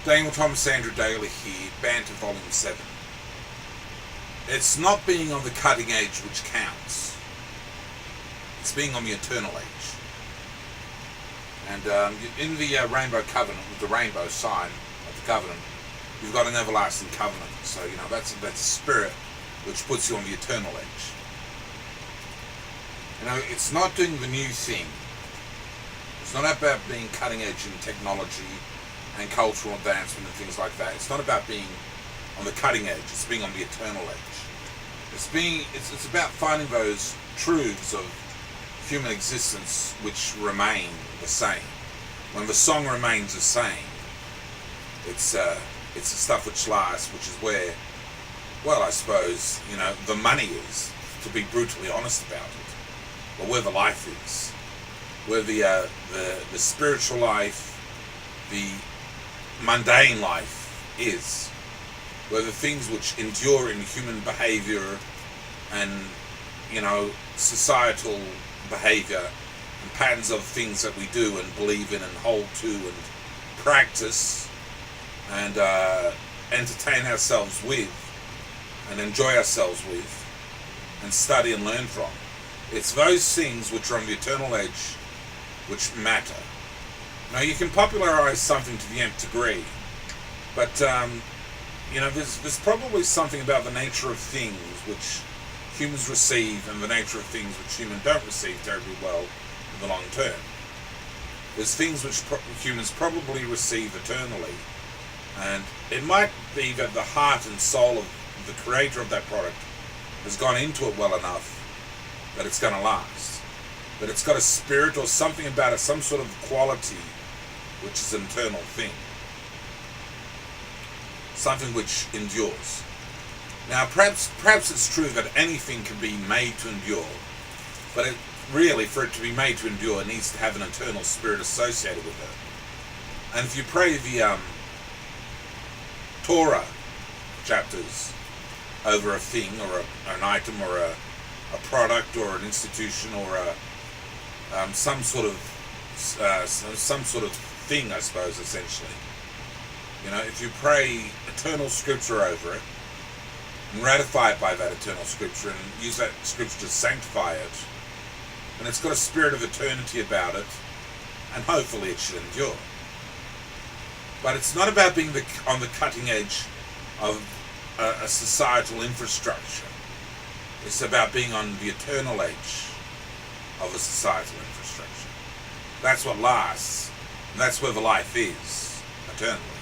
Daniel Thomas Andrew Daly here, Banter Volume 7. It's not being on the cutting edge which counts. It's being on the eternal edge. And in the Rainbow Covenant, with the rainbow sign of the covenant, you've got an everlasting covenant. So, that's a spirit which puts you on the eternal edge. It's not doing the new thing. It's not about being cutting edge in technology and cultural advancement and things like that. It's not about being on the cutting edge. It's being on the eternal edge. It's about finding those truths of human existence which remain the same. When the song remains the same, it's the stuff which lasts, which is where, well, I suppose, the money is, to be brutally honest about it, or where the life is, where the spiritual life, the mundane life is, where the things which endure in human behavior and societal behavior and patterns of things that we do and believe in and hold to and practice and entertain ourselves with and enjoy ourselves with and study and learn from. It's those things which are on the eternal edge which matter. Now, you can popularize something to the nth degree, but there's probably something about the nature of things which humans receive and the nature of things which humans don't receive terribly well in the long term. There's things which humans probably receive eternally, and it might be that the heart and soul of the creator of that product has gone into it well enough that it's going to last. But it's got a spirit or something about it, some sort of quality which is an eternal thing. Something which endures. Now, perhaps it's true that anything can be made to endure, but for it to be made to endure, it needs to have an eternal spirit associated with it. And if you pray the Torah chapters over a thing or an item or a product or an institution or some sort of thing, I suppose, essentially. If you pray eternal scripture over it and ratify it by that eternal scripture and use that scripture to sanctify it, and it's got a spirit of eternity about it, and hopefully it should endure. But it's not about being on the cutting edge of a societal infrastructure. It's about being on the eternal edge of a societal infrastructure. That's what lasts, and that's where the life is, eternally.